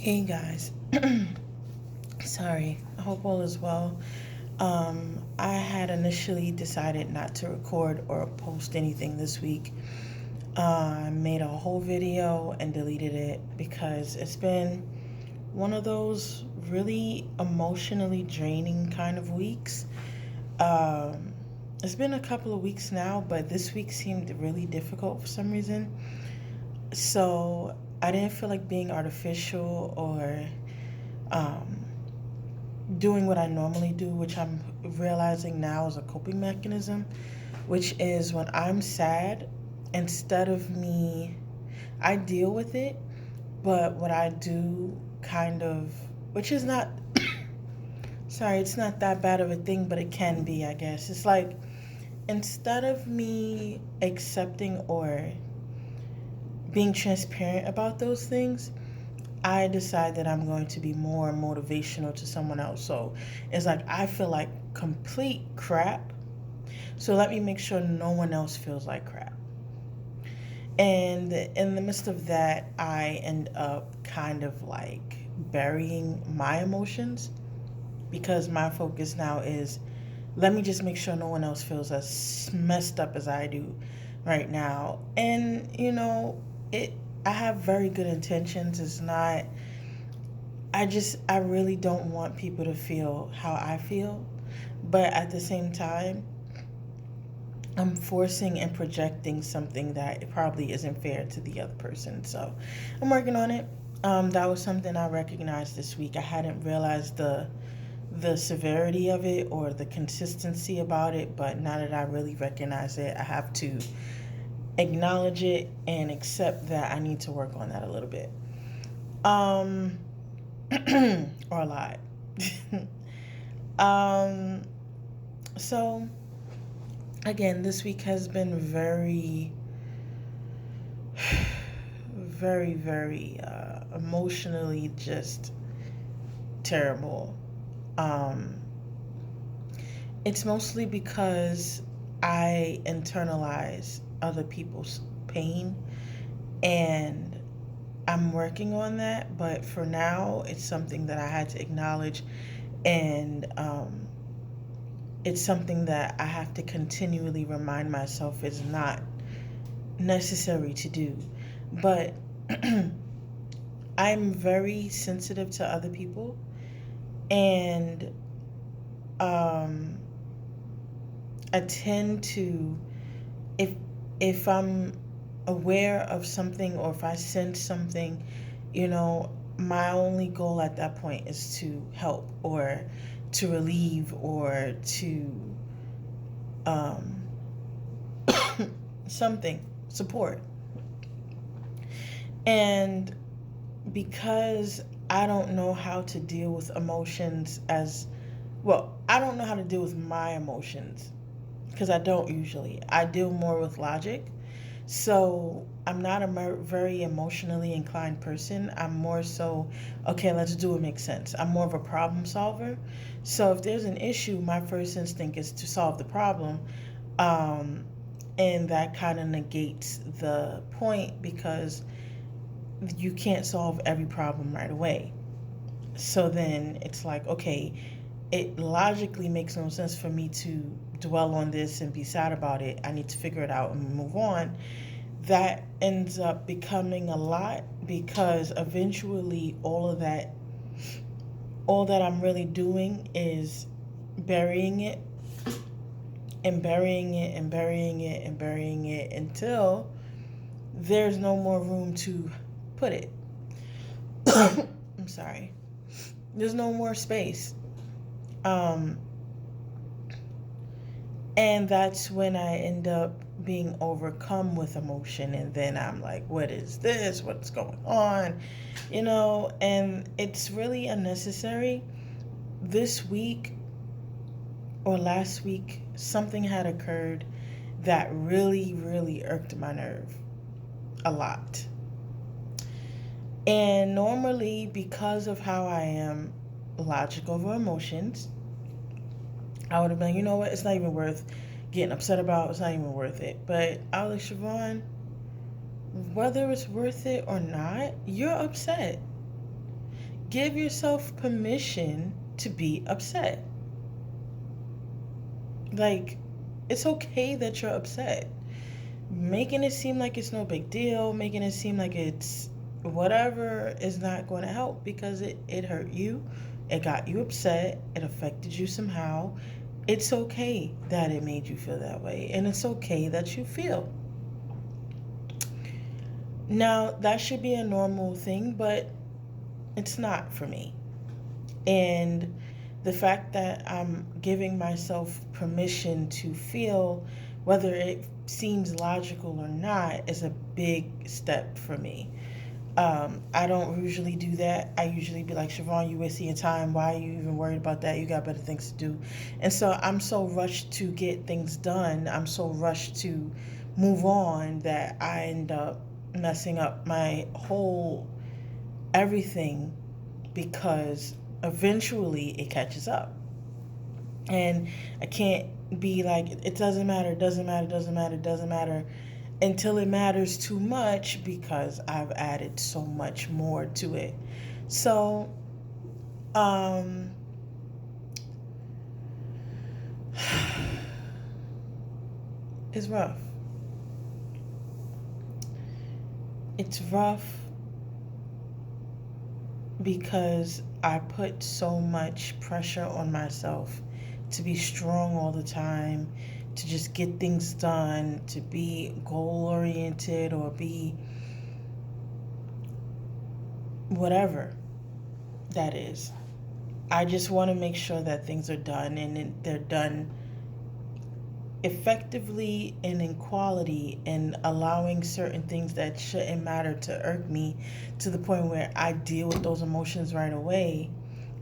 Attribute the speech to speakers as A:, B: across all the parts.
A: Hey guys, sorry. I hope all is well. I had initially decided not to record or post anything this week. I made a whole video and deleted it because it's been one of those really emotionally draining kind of weeks. Um, it's been a couple of weeks now, but this week seemed really difficult for some reason. So I didn't feel like being artificial or um, doing what I normally do, which I'm realizing now is a coping mechanism, which is when I'm sad, instead of me, I deal with it, but what I do kind of, which is not, sorry, it's not that bad of a thing, but it can be, I guess. It's like instead of me accepting or being transparent about those things, I decide that I'm going to be more motivational to someone else. So it's like I feel like complete crap. So let me make sure no one else feels like crap. And in the midst of that, I end up kind of like burying my emotions because my focus now is let me just make sure no one else feels as messed up as I do right now. And it I have very good intentions. It's not I really don't want people to feel how I feel. But at the same time, I'm forcing and projecting something that it probably isn't fair to the other person. So I'm working on it. That was something I recognized this week. I hadn't realized the severity of it or the consistency about it, but now that I really recognize it, I have to acknowledge it and accept that I need to work on that a little bit. Um, or a lot. um, so again, this week has been very, very emotionally just terrible. Um, it's mostly because I internalize other people's pain, and I'm working on that. But for now, it's something that I had to acknowledge, and it's something that I have to continually remind myself is not necessary to do. But I'm very sensitive to other people, and um, I tend to, if I'm aware of something or if I sense something, my only goal at that point is to help or to relieve or to um, something support. And because I don't know how to deal with emotions as well, I don't know how to deal with my emotions because I don't usually. I deal more with logic. So I'm not a very emotionally inclined person. I'm more so, okay, let's do it make sense. I'm more of a problem solver. So if there's an issue, my first instinct is to solve the problem. Um, and that kind of negates the point because you can't solve every problem right away. So then it's like, okay, it logically makes no sense for me to dwell on this and be sad about it. I need to figure it out and move on. That ends up becoming a lot because eventually all that I'm really doing is burying it and burying it and burying it and burying it until there's no more room to put it. I'm sorry. There's no more space. Um, and that's when I end up being overcome with emotion. And then I'm like, what is this? What's going on? And it's really unnecessary. This week or last week, something had occurred that really, really irked my nerve a lot. And normally, because of how I am logic over emotions, I would have been, you know what, it's not even worth getting upset about. It's not even worth it. But I was like, Siobhan, whether it's worth it or not, you're upset. Give yourself permission to be upset. Like, it's okay that you're upset. Making it seem like it's no big deal, making it seem like it's whatever is not going to help, because it hurt you. It got you upset. It affected you somehow. It's okay that it made you feel that way. And it's okay that you feel. Now, that should be a normal thing, but it's not for me. And the fact that I'm giving myself permission to feel, whether it seems logical or not, is a big step for me. I don't usually do that. I usually be like, Siobhan, you wasting your time. Why are you even worried about that? You got better things to do. And so I'm so rushed to get things done. I'm so rushed to move on that I end up messing up my whole everything, because eventually it catches up. And I can't be like, it doesn't matter, it doesn't matter, it doesn't matter, it doesn't matter, until it matters too much, because I've added so much more to it. So, um, it's rough. It's rough because I put so much pressure on myself to be strong all the time, to just get things done, to be goal oriented, or be whatever that is. I just want to make sure that things are done, and they're done effectively and in quality, and allowing certain things that shouldn't matter to irk me to the point where I deal with those emotions right away.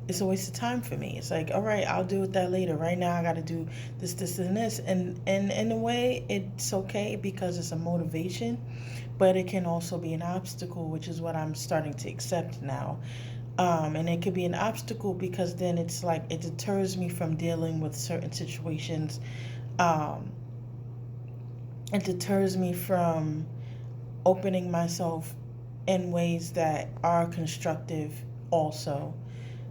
A: It's a waste of time for me. It's like, all right, I'll deal with that later. Right now I got to do this, and this. And in a way, it's okay because it's a motivation, but it can also be an obstacle, which is what I'm starting to accept now. And it could be an obstacle because then it's like it deters me from dealing with certain situations. Um, it deters me from opening myself in ways that are constructive also,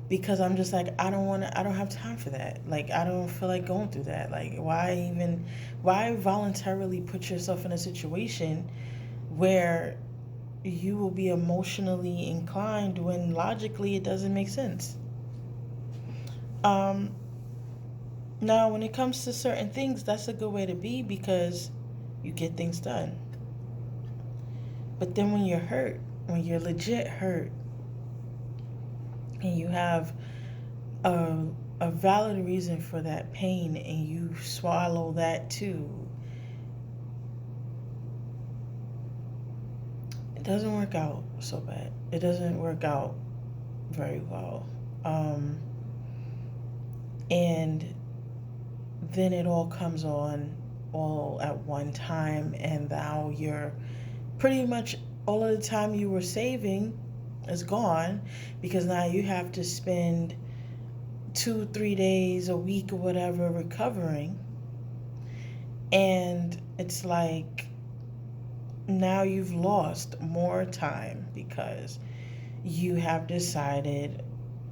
A: because I'm just like, I don't have time for that. Like, I don't feel like going through that. Like, why voluntarily put yourself in a situation where you will be emotionally inclined when logically it doesn't make sense? Um, Now, when it comes to certain things, that's a good way to be, because you get things done. But then when you're hurt, when you're legit hurt, and you have a, a valid reason for that pain, and you swallow that too, it doesn't work out so bad. It doesn't work out very well. And then it all comes on all at one time, and now you're pretty much all of the time you were saving is gone, because now you have to spend 2-3 days a week or whatever recovering. And it's like, now you've lost more time because you have decided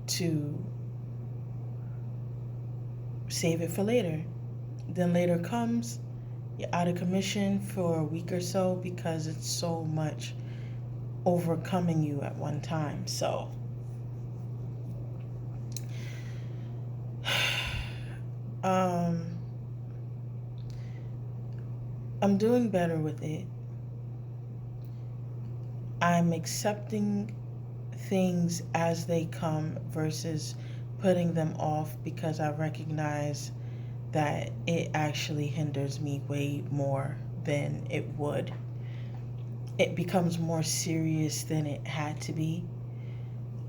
A: to save it for later. Then later comes, you're out of commission for a week or so because it's so much overcoming you at one time. So, I'm doing better with it. I'm accepting things as they come versus putting them off, because I recognize that it actually hinders me way more than it would. It becomes more serious than it had to be.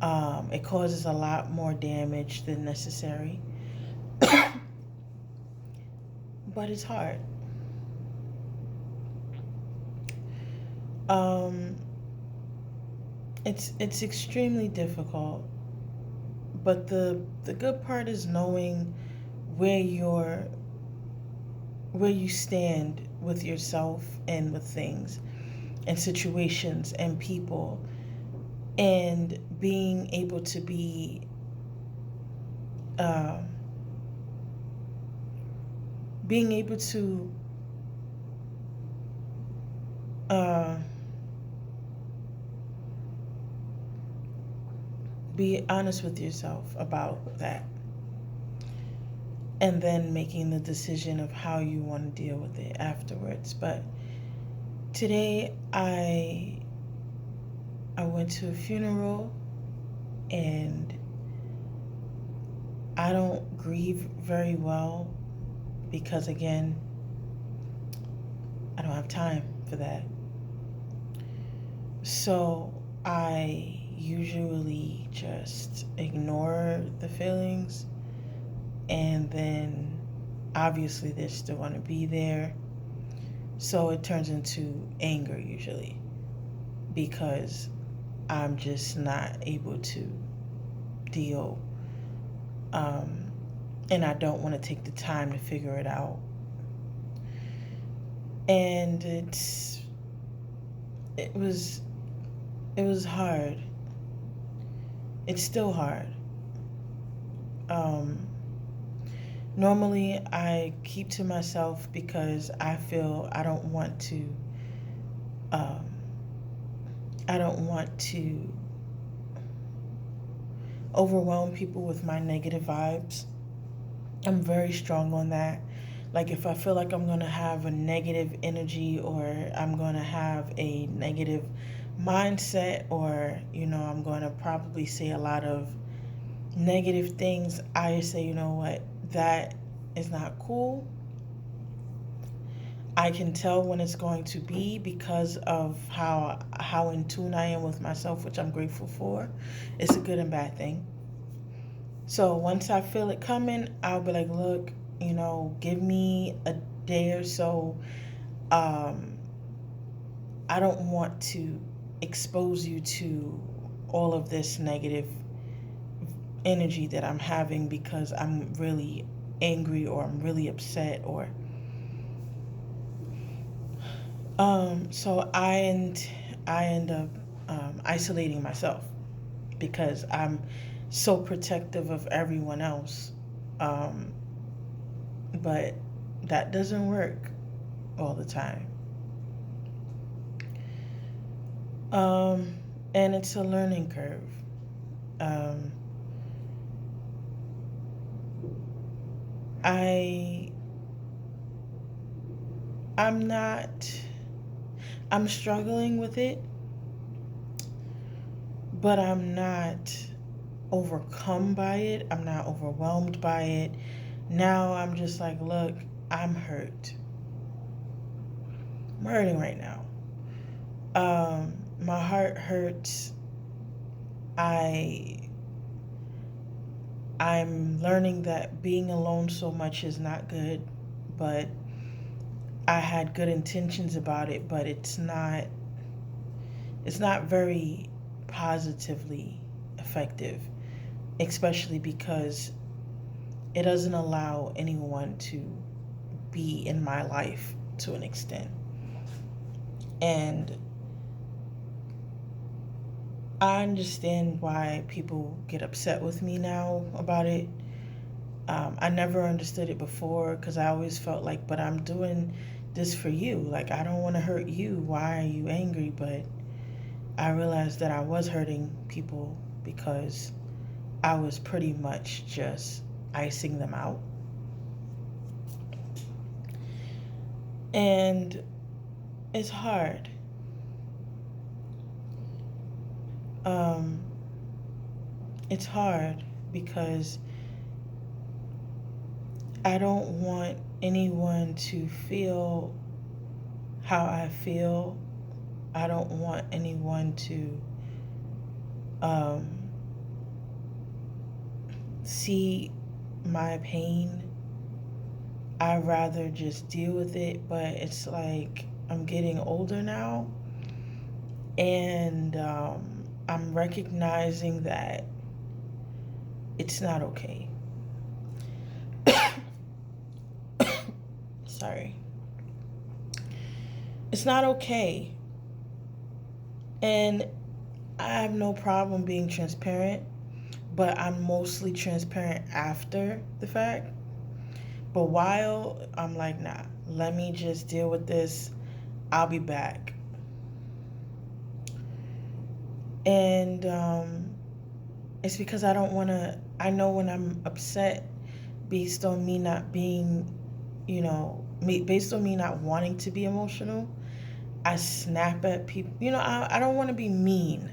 A: It causes a lot more damage than necessary. But it's hard. Um, it's extremely difficult. But the good part is knowing where you're where you stand with yourself and with things and situations and people. and being able to be uh, being able to uh, be honest with yourself about that, and then making the decision of how you want to deal with it afterwards. But today I went to a funeral, and I don't grieve very well because, again, I don't have time for that. So I usually just ignore the feelings, and then obviously they're still going to be there. So it turns into anger usually because I'm just not able to deal. And I don't want to take the time to figure it out. And it was hard. It's still hard. Normally I keep to myself because I feel um, I don't want to overwhelm people with my negative vibes. I'm very strong on that. Like, if I feel like I'm going to have a negative energy, or I'm going to have a negative mindset, or, I'm going to probably say a lot of negative things, I say, you know what, that is not cool. I can tell when it's going to be because of how in tune I am with myself, which I'm grateful for. It's a good and bad thing. So once I feel it coming, I'll be like, look, give me a day or so. I don't want to expose you to all of this negative energy that I'm having because I'm really angry, or I'm really upset, or so I end up isolating myself because I'm so protective of everyone else. Um, but that doesn't work all the time. Um, and it's a learning curve. Um, I I'm not I'm struggling with it, but I'm not overcome by it. I'm not overwhelmed by it. Now I'm just like, look, I'm hurt. I'm hurting right now. My heart hurts. I I'm learning that being alone so much is not good, but I had good intentions about it, but it's not very positively effective, especially because it doesn't allow anyone to be in my life to an extent. And I understand why people get upset with me now about it. I never understood it before because I always felt like, but I'm doing this for you. Like, I don't want to hurt you. Why are you angry? But I realized that I was hurting people because I was pretty much just icing them out. And it's hard. Um, it's hard because I don't want anyone to feel how I feel. I don't want anyone to um, see my pain. I'd rather just deal with it, but it's like I'm getting older now, and I'm recognizing that it's not okay. Sorry. It's not okay. And I have no problem being transparent, but I'm mostly transparent after the fact. But while I'm like, nah, let me just deal with this. I'll be back. And it's because I don't want to, I know when I'm upset based on me not being, based on me not wanting to be emotional, I snap at people. I don't want to be mean.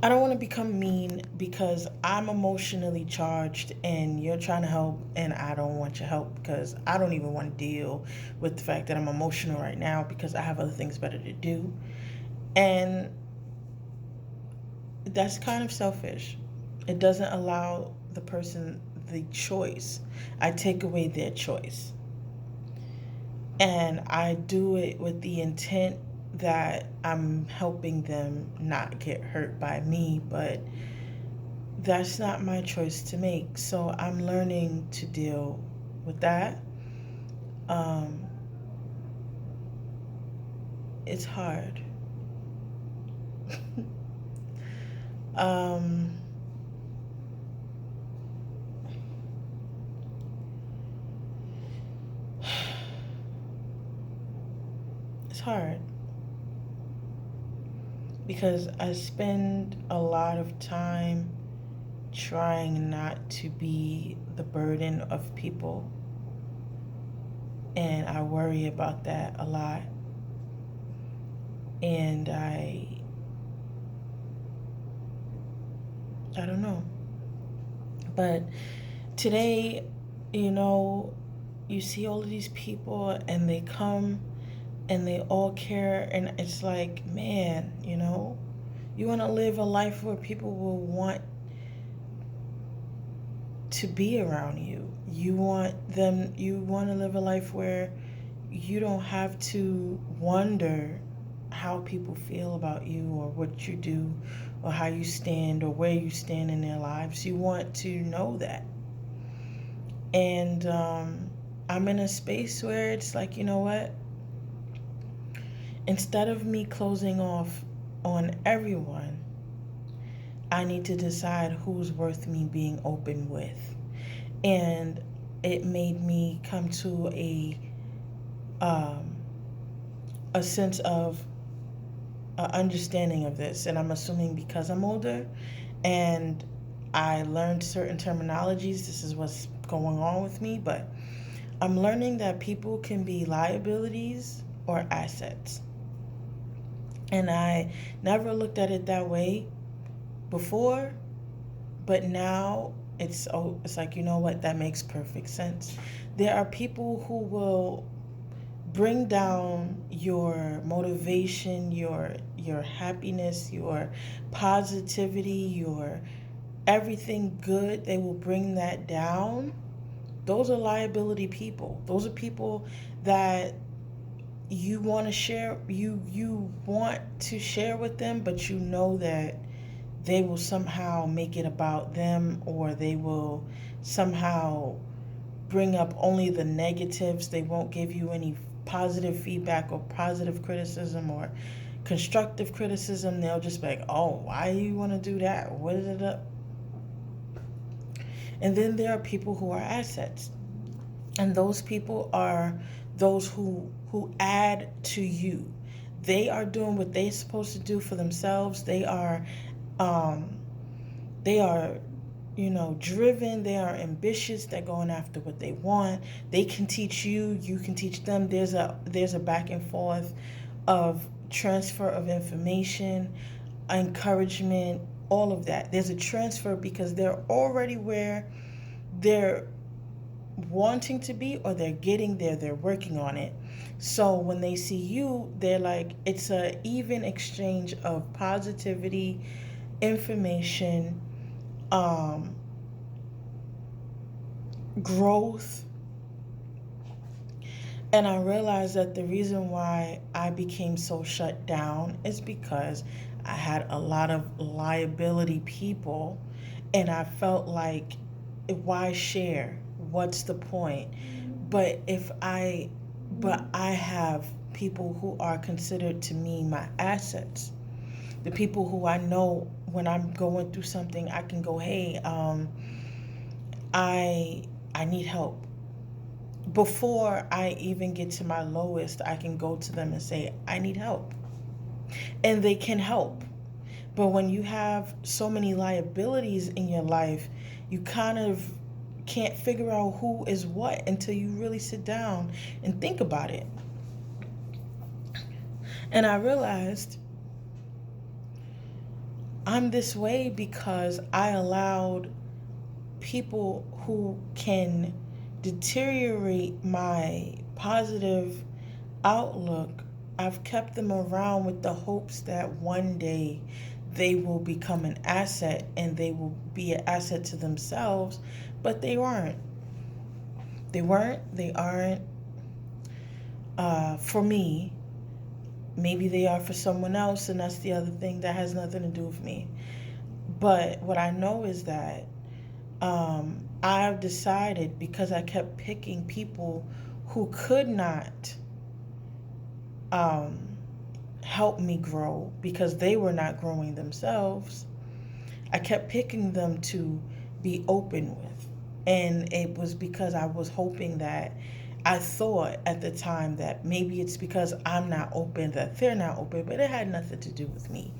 A: I don't want to become mean because I'm emotionally charged and you're trying to help and I don't want your help because I don't even want to deal with the fact that I'm emotional right now because I have other things better to do. And that's kind of selfish. It doesn't allow the person the choice. I take away their choice. And I do it with the intent that I'm helping them not get hurt by me, but that's not my choice to make. So I'm learning to deal with that. Um, it's hard. um, it's hard because I spend a lot of time trying not to be the burden of people, and I worry about that a lot. And I don't know. But today, you know, you see all of these people and they come and they all care, and it's like, man, you want to live a life where people will want to be around you. You want to live a life where you don't have to wonder how people feel about you or what you do or how you stand or where you stand in their lives. You want to know that. And I'm in a space where it's like, you know what? Instead of me closing off on everyone, I need to decide who's worth me being open with. And it made me come to um, a sense of understanding of this. And I'm assuming because I'm older and I learned certain terminologies, this is what's going on with me. But I'm learning that people can be liabilities or assets. And I never looked at it that way before, but now it's like, you know what, that makes perfect sense. There are people who will bring down your motivation, your happiness, your positivity, your everything good. They will bring that down. Those are liability people. Those are people that you want to share, you want to share with them, but you know that they will somehow make it about them, or they will somehow bring up only the negatives. They won't give you any positive feedback or positive criticism or constructive criticism. They'll just be like, oh, why do you want to do that? What is it up? And then there are people who are assets. And those people are those who add to you. They are doing what they're supposed to do for themselves. Um they are driven. They are ambitious. They're going after what they want. They can teach you, you can teach them. There's a back and forth of transfer of information, encouragement, all of that. There's a transfer because they're already where they're wanting to be, or they're getting there, they're working on it. So when they see you, they're like, it's a even exchange of positivity, information, um, growth. And I realized that the reason why I became so shut down is because I had a lot of liability people, and I felt like, why share? What's the point? But I have people who are considered to me my assets. The people who I know when I'm going through something, I can go, hey, I need help. Before I even get to my lowest, I can go to them and say, I need help. And they can help. But when you have so many liabilities in your life, you kind of can't figure out who is what until you really sit down and think about it. And I realized I'm this way because I allowed people who can deteriorate my positive outlook. I've kept them around with the hopes that one day they will become an asset and they will be an asset to themselves, but they weren't. They aren't for me. Maybe they are for someone else, and that's the other thing that has nothing to do with me. But what I know is that I've decided, because I kept picking people who could not help me grow because they were not growing themselves, I kept picking them to be open with. And it was because I was hoping that I thought at the time that maybe it's because I'm not open that they're not open, but it had nothing to do with me.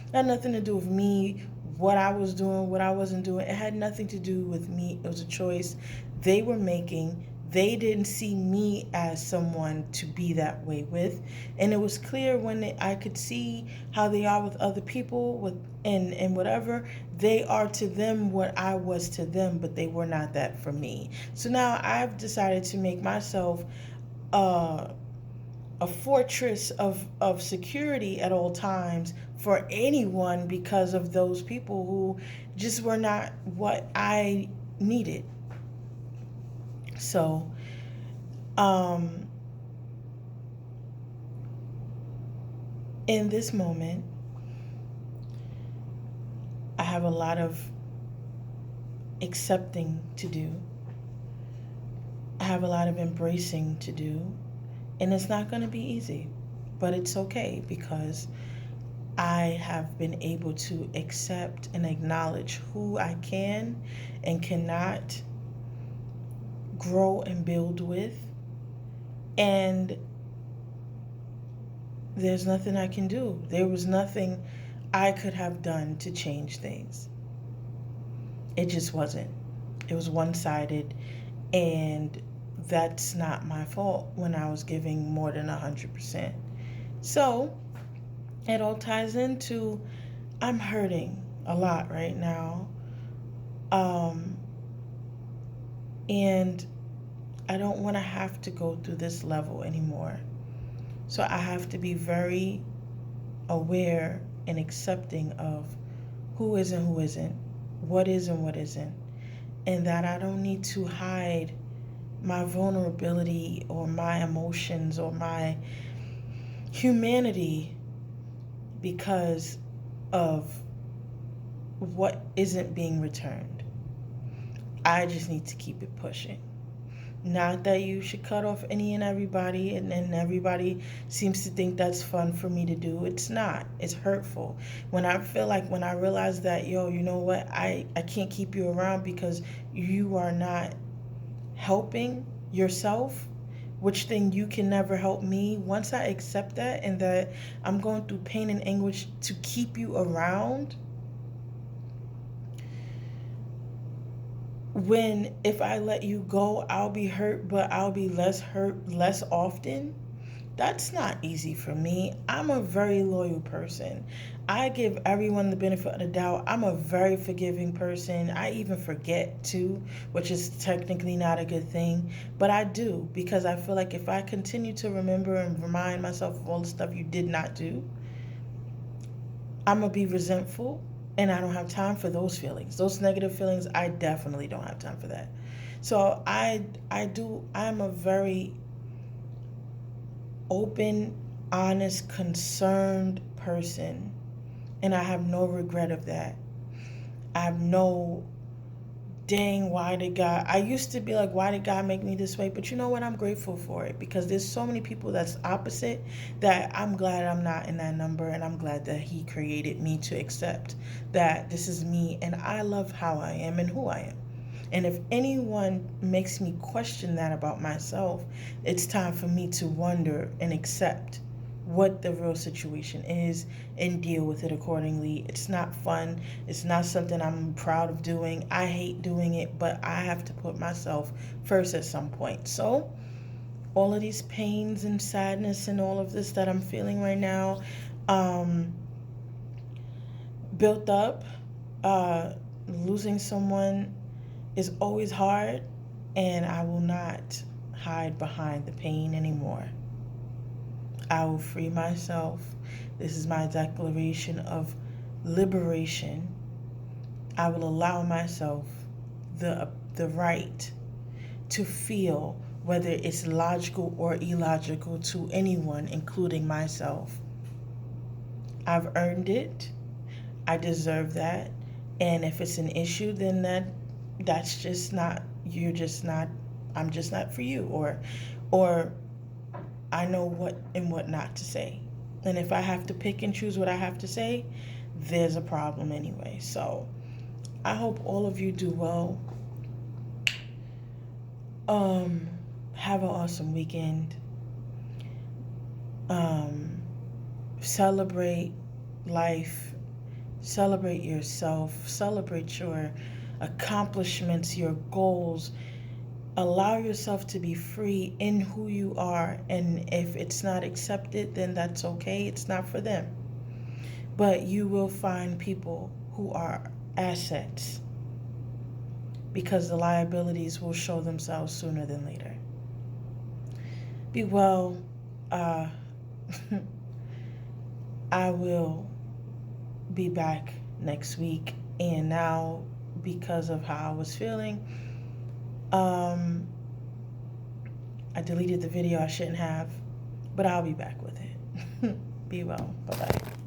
A: It had nothing to do with me, what I was doing, what I wasn't doing. It had nothing to do with me. It was a choice they were making. They didn't see me as someone to be that way with. And it was clear when I could see how they are with other people, with and whatever, they are to them what I was to them, but they were not that for me. So now I've decided to make myself a fortress of security at all times for anyone because of those people who just were not what I needed. So, in this moment, I have a lot of accepting to do. I have a lot of embracing to do. And it's not going to be easy, but it's okay because I have been able to accept and acknowledge who I can and cannot grow and build with. And there's nothing I can do. There was nothing I could have done to change things. It just wasn't. It was one-sided, and that's not my fault when I was giving more than 100%. So it all ties into I'm hurting a lot right now. And I don't want to have to go through this level anymore. So I have to be very aware and accepting of who is and who isn't, what is and what isn't, and that I don't need to hide my vulnerability or my emotions or my humanity because of what isn't being returned. I just need to keep it pushing. Not that you should cut off any and everybody, and then everybody seems to think that's fun for me to do. It's not. It's hurtful. When I feel like, when I realize that, yo, you know what, I can't keep you around because you are not helping yourself, which then you can never help me. Once I accept that and that I'm going through pain and anguish to keep you around, when if I let you go, I'll be hurt, but I'll be less hurt less often. That's not easy for me. I'm a very loyal person. I give everyone the benefit of the doubt. I'm a very forgiving person. I even forget too, which is technically not a good thing, but I do because I feel like if I continue to remember and remind myself of all the stuff you did not do, I'm going to be resentful, and I don't have time for those feelings. Those negative feelings, I definitely don't have time for that. So I'm a very open, honest, concerned person, and I have no regret of that. I have no dang, why did God, I used to be like, why did God make me this way? But you know what? I'm grateful for it, because there's so many people that's opposite, that I'm glad I'm not in that number, and I'm glad that He created me to accept that this is me and I love how I am and who I am. And if anyone makes me question that about myself, it's time for me to wonder and accept what the real situation is and deal with it accordingly. It's not fun. It's not something I'm proud of doing. I hate doing it, but I have to put myself first at some point. So, all of these pains and sadness and all of this that I'm feeling right now, um, built up, losing someone is always hard, and I will not hide behind the pain anymore. I will free myself. This is my declaration of liberation. I will allow myself the right to feel, whether it's logical or illogical to anyone, including myself. I've earned it. I deserve that. And if it's an issue, then that's just not, you're just not, I'm just not for you, or I know what and what not to say. And if I have to pick and choose what I have to say, there's a problem anyway. So I hope all of you do well. Have an awesome weekend. Celebrate life. Celebrate yourself. Celebrate your accomplishments, your goals. Allow yourself to be free in who you are. And if it's not accepted, then that's okay. It's not for them. But you will find people who are assets, because the liabilities will show themselves sooner than later. Be well. I will be back next week. And now, because of how I was feeling, I deleted the video I shouldn't have, but I'll be back with it. Be well. Bye-bye.